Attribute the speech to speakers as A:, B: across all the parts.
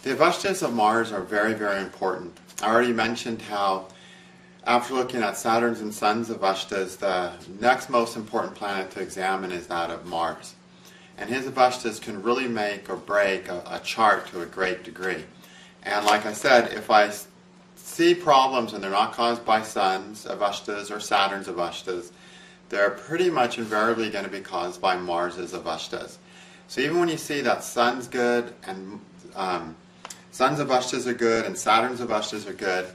A: The Avashtas of Mars are very, very important. I already mentioned how after looking at Saturn's and Sun's Avashtas, the next most important planet to examine is that of Mars. And his Avashtas can really make or break a chart to a great degree. And like I said, if I see problems and they're not caused by Sun's Avashtas or Saturn's Avashtas, they're pretty much invariably going to be caused by Mars's Avashtas. So even when you see that Sun's good and Sun's Avashtas are good and Saturn's Avashtas are good,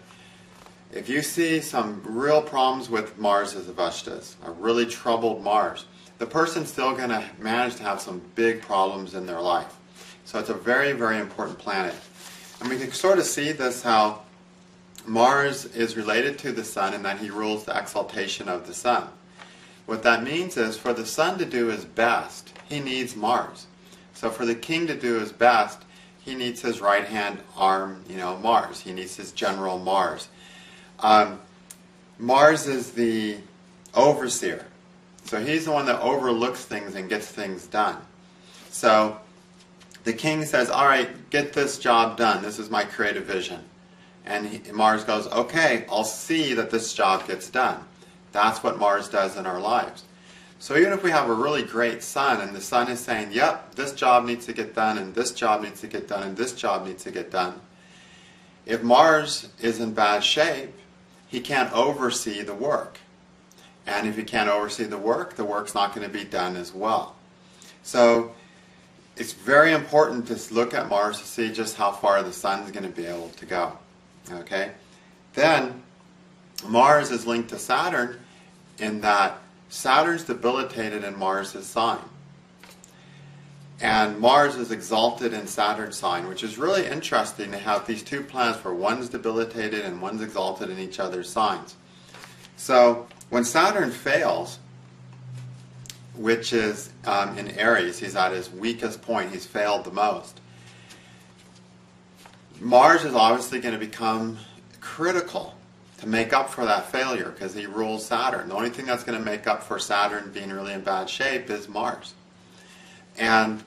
A: if you see some real problems with Mars's Avashtas, a really troubled Mars, the person's still going to manage to have some big problems in their life. So it's a very, very important planet. And we can sort of see this how Mars is related to the Sun in that he rules the exaltation of the Sun. What that means is for the Sun to do his best, he needs Mars. So for the king to do his best, he needs his right-hand arm, Mars. He needs his general Mars. Mars is the overseer. So he's the one that overlooks things and gets things done. So the king says, all right, get this job done. This is my creative vision. And Mars goes, okay, I'll see that this job gets done. That's what Mars does in our lives. So even if we have a really great Sun and the Sun is saying, yep, this job needs to get done and this job needs to get done and this job needs to get done, if Mars is in bad shape, he can't oversee the work. And if he can't oversee the work's not going to be done as well. So it's very important to look at Mars to see just how far the Sun's going to be able to go. Okay? Then Mars is linked to Saturn in that Saturn's debilitated in Mars' sign. And Mars is exalted in Saturn's sign, which is really interesting to have these two planets where one's debilitated and one's exalted in each other's signs. So when Saturn fails, which is in Aries, he's at his weakest point, he's failed the most, Mars is obviously going to become critical to make up for that failure because he rules Saturn. The only thing that's going to make up for Saturn being really in bad shape is Mars. And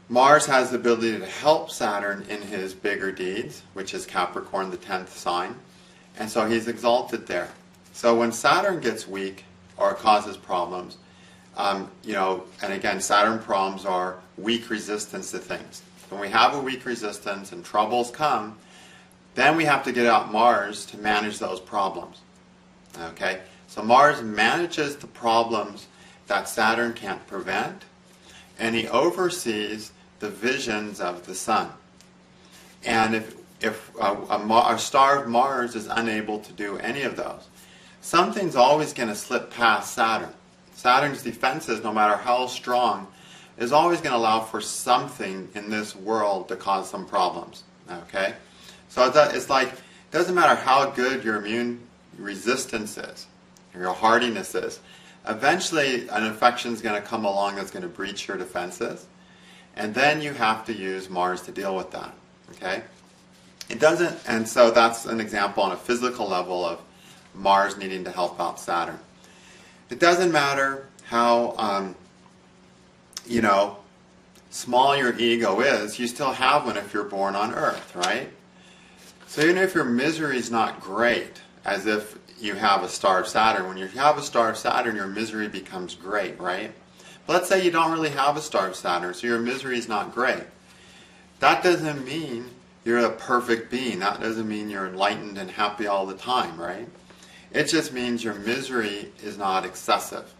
A: Mars has the ability to help Saturn in his bigger deeds, which is Capricorn, the 10th sign. And so he's exalted there. So when Saturn gets weak or causes problems, and again, Saturn problems are weak resistance to things. When we have a weak resistance and troubles come, then we have to get out Mars to manage those problems. Okay? So Mars manages the problems that Saturn can't prevent, and he oversees the visions of the Sun. And if a star of Mars is unable to do any of those, something's always going to slip past Saturn. Saturn's defenses, no matter how strong, is always going to allow for something in this world to cause some problems. Okay? So it's like, it doesn't matter how good your immune resistance is, or your hardiness is, eventually an infection is going to come along that's going to breach your defenses, and then you have to use Mars to deal with that. Okay? It doesn't, and so that's an example on a physical level of Mars needing to help out Saturn. It doesn't matter how, small your ego is, you still have one if you're born on Earth, right? So even if your misery is not great, as if you have a star of Saturn, when you have a star of Saturn, your misery becomes great, right? But let's say you don't really have a star of Saturn, so your misery is not great. That doesn't mean you're a perfect being. That doesn't mean you're enlightened and happy all the time, right? It just means your misery is not excessive.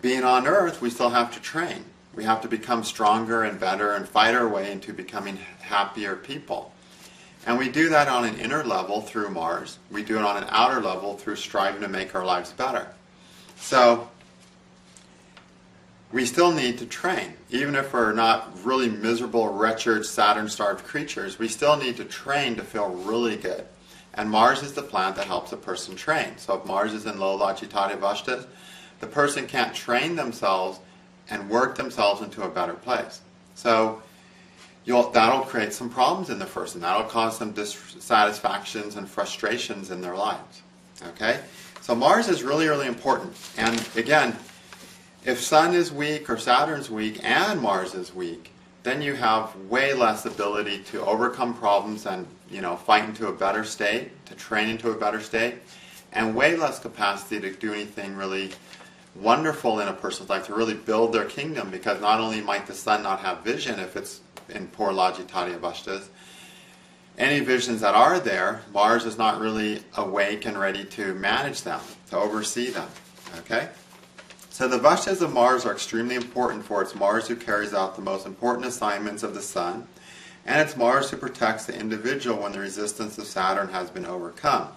A: Being on Earth, we still have to train. We have to become stronger and better and fight our way into becoming happier people. And we do that on an inner level through Mars. We do it on an outer level through striving to make our lives better. So we still need to train. Even if we're not really miserable, wretched, Saturn-starved creatures, we still need to train to feel really good. And Mars is the planet that helps a person train. So if Mars is in low Logitati Avashtas, the person can't train themselves and work themselves into a better place. So that'll create some problems in the person. That'll cause some dissatisfactions and frustrations in their lives. Okay? So Mars is really, really important. And again, if Sun is weak or Saturn's weak and Mars is weak, then you have way less ability to overcome problems and, fight into a better state, to train into a better state, and way less capacity to do anything really wonderful in a person's life, to really build their kingdom, because not only might the sun not have vision if it's in poor Lajitati Avashtas, any visions that are there, Mars is not really awake and ready to manage them, to oversee them. Okay? So the Avashtas of Mars are extremely important, for it's Mars who carries out the most important assignments of the sun, and it's Mars who protects the individual when the resistance of Saturn has been overcome.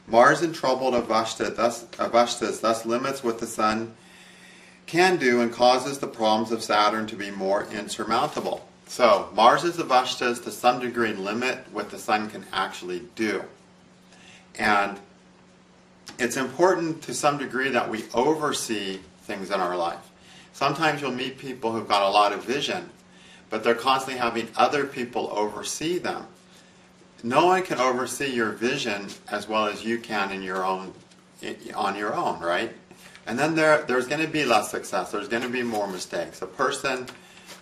A: Mars in troubled Avashtas thus limits what the sun can do and causes the problems of Saturn to be more insurmountable. So Mars's Avashtas to some degree limit what the sun can actually do. And it's important to some degree that we oversee things in our life. Sometimes you'll meet people who've got a lot of vision, but they're constantly having other people oversee them. No one can oversee your vision as well as you can on your own, right? And then there's going to be less success. There's going to be more mistakes. A person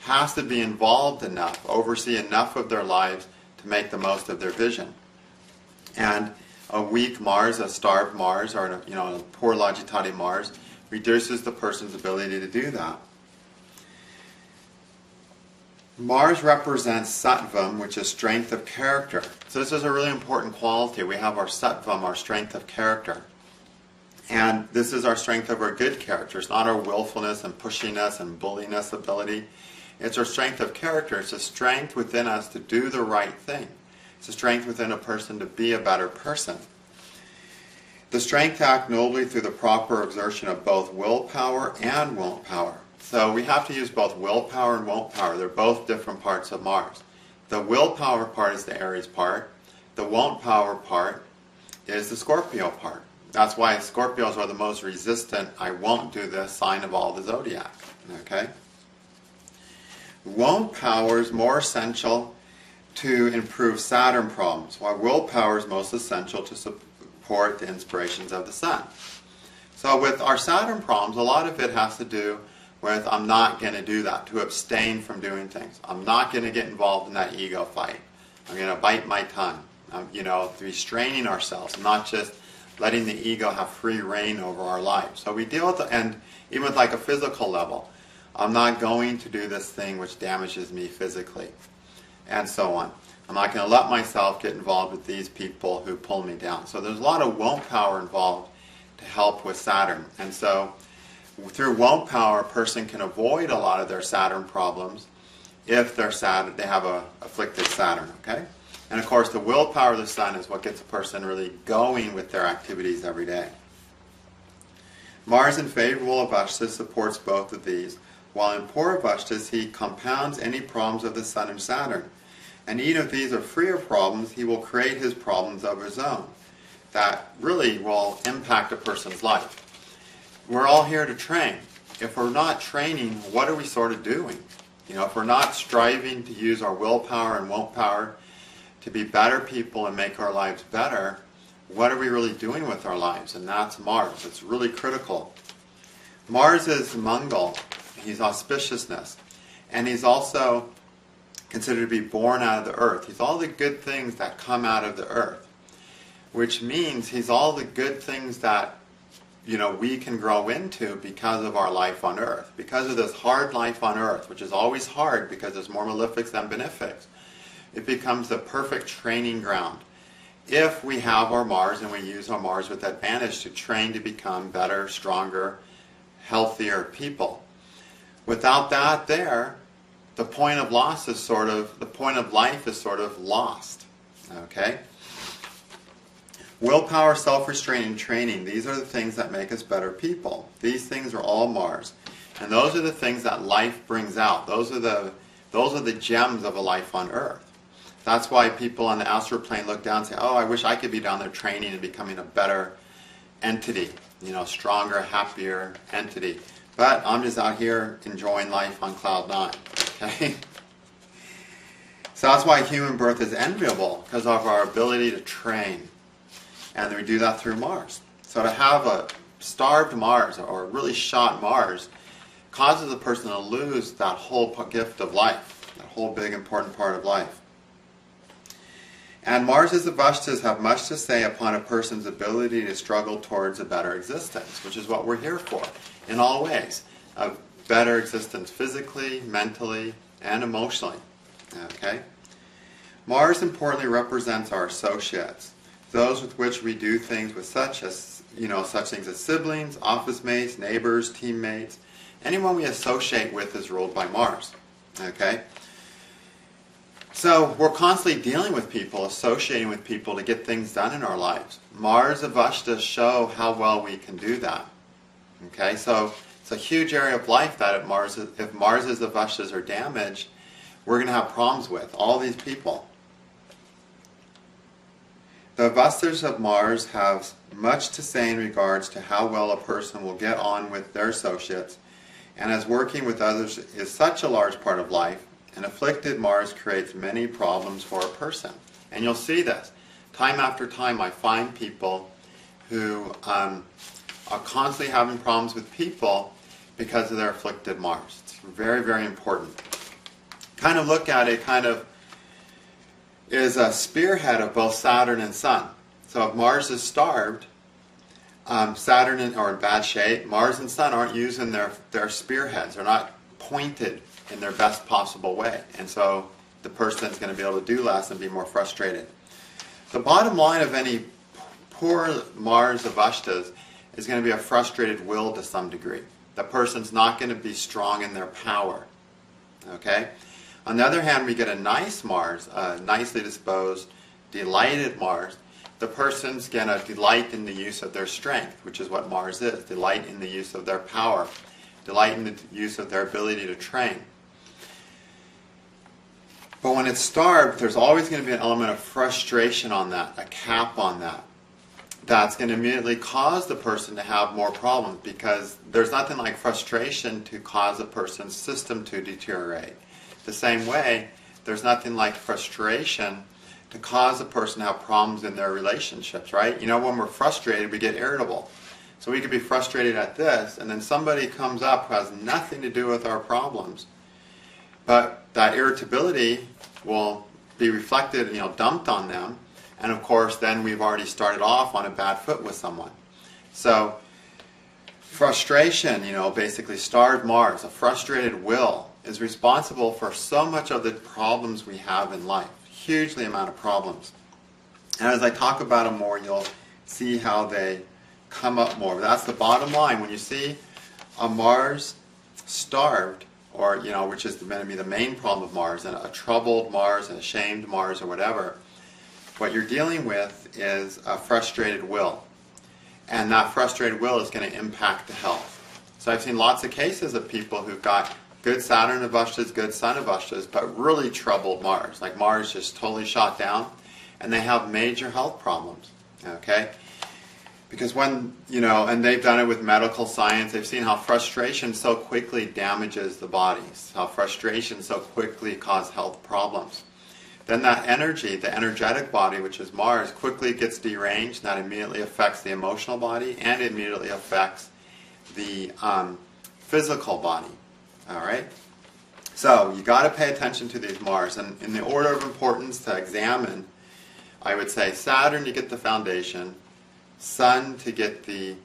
A: has to be involved enough, oversee enough of their lives to make the most of their vision. And a weak Mars, a starved Mars, or a poor Lajitati Mars reduces the person's ability to do that. Mars represents sattvam, which is strength of character. So this is a really important quality. We have our sattvam, our strength of character. And this is our strength of our good character. It's not our willfulness and pushiness and bulliness ability. It's our strength of character. It's a strength within us to do the right thing. It's a strength within a person to be a better person. The strength to act nobly through the proper exertion of both willpower and won't power. So we have to use both willpower and won't power. They're both different parts of Mars. The willpower part is the Aries part. The won't power part is the Scorpio part. That's why Scorpios are the most resistant, I won't do this, sign of all the zodiac. Okay? Won't power is more essential to improve Saturn problems, while willpower is most essential to support the inspirations of the sun. So with our Saturn problems, a lot of it has to do with I'm not going to do that, to abstain from doing things. I'm not going to get involved in that ego fight. I'm going to bite my tongue. Restraining ourselves, not just letting the ego have free reign over our lives. So we deal with and even with like a physical level. I'm not going to do this thing which damages me physically, and so on. I'm not going to let myself get involved with these people who pull me down. So there's a lot of won't power involved to help with Saturn. And so through won't power, a person can avoid a lot of their Saturn problems if they have a afflicted Saturn, okay? And of course, the willpower of the sun is what gets a person really going with their activities every day. Mars in favorable Avashtas supports both of these, while in poor Avashtas he compounds any problems of the Sun and Saturn. And even if these are free of problems, he will create his problems of his own that really will impact a person's life. We're all here to train. If we're not training, what are we sort of doing? If we're not striving to use our willpower and won't power to be better people and make our lives better, what are we really doing with our lives? And that's Mars. It's really critical. Mars is Mangal. He's auspiciousness. And he's also considered to be born out of the earth. He's all the good things that come out of the earth, which means he's all the good things that we can grow into because of our life on earth. Because of this hard life on earth, which is always hard because there's more malefics than benefics, it becomes the perfect training ground if we have our Mars and we use our Mars with advantage to train to become better, stronger, healthier people. Without that the point of life is sort of lost. Okay? Willpower, self-restraint, and training, these are the things that make us better people. These things are all Mars. And those are the things that life brings out. Those are the gems of a life on earth. That's why people on the astral plane look down and say, oh, I wish I could be down there training and becoming a better entity, stronger, happier entity. But I'm just out here enjoying life on cloud 9. Okay? So that's why human birth is enviable, because of our ability to train. And we do that through Mars. So to have a starved Mars or a really shot Mars causes a person to lose that whole gift of life, that whole big important part of life. And Mars's Avashtas have much to say upon a person's ability to struggle towards a better existence, which is what we're here for, in all ways. A better existence physically, mentally, and emotionally. Okay? Mars importantly represents our associates, those with which we do things with such things as siblings, office mates, neighbors, teammates. Anyone we associate with is ruled by Mars. Okay? So we're constantly dealing with people, associating with people to get things done in our lives. Mars Avashtas show how well we can do that. Okay, so it's a huge area of life that if Mars's Avashtas are damaged, we're going to have problems with all these people. The Avashtas of Mars have much to say in regards to how well a person will get on with their associates, and as working with others is such a large part of life, an afflicted Mars creates many problems for a person. And you'll see this. Time after time I find people who are constantly having problems with people because of their afflicted Mars. It's very, very important. Kind of look at it, kind of is a spearhead of both Saturn and Sun. So if Mars is starved, Saturn are in bad shape, Mars and Sun aren't using their spearheads. They're not pointed in their best possible way. And so the person's going to be able to do less and be more frustrated. The bottom line of any poor Mars Avashtas is going to be a frustrated will to some degree. The person's not going to be strong in their power. Okay? On the other hand, we get a nice Mars, a nicely disposed, delighted Mars. The person's going to delight in the use of their strength, which is what Mars is. Delight in the use of their power. Delight in the use of their ability to train. But when it's starved, there's always going to be an element of frustration on that, a cap on that. That's going to immediately cause the person to have more problems, because there's nothing like frustration to cause a person's system to deteriorate. The same way, there's nothing like frustration to cause a person to have problems in their relationships, right? You know, when we're frustrated, we get irritable. So we could be frustrated at this, and then somebody comes up who has nothing to do with our problems. But that irritability will be reflected, dumped on them. And of course, then we've already started off on a bad foot with someone. So frustration, basically starved Mars, a frustrated will, is responsible for so much of the problems we have in life. Hugely amount of problems. And as I talk about them more, you'll see how they come up more. But that's the bottom line. When you see a Mars starved, or which is going to be the main problem of Mars, and a troubled Mars, and a shamed Mars, or whatever, what you're dealing with is a frustrated will. And that frustrated will is going to impact the health. So I've seen lots of cases of people who've got good Saturn Avashtas, good Sun Avashtas, but really troubled Mars. Like Mars just totally shot down, and they have major health problems. Okay? Because when, and they've done it with medical science, they've seen how frustration so quickly damages the bodies, how frustration so quickly causes health problems. Then that energy, the energetic body, which is Mars, quickly gets deranged, and that immediately affects the emotional body, and immediately affects the physical body. All right? So you got to pay attention to these Mars. And in the order of importance to examine, I would say Saturn to get the foundation, Sun to get the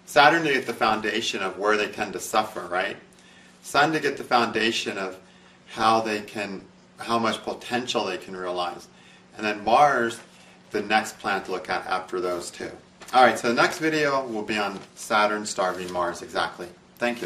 A: Saturn to get the foundation of where they tend to suffer, right? Sun to get the foundation of how much potential they can realize. And then Mars, the next planet to look at after those two. All right, so the next video will be on Saturn starving Mars, exactly. Thank you.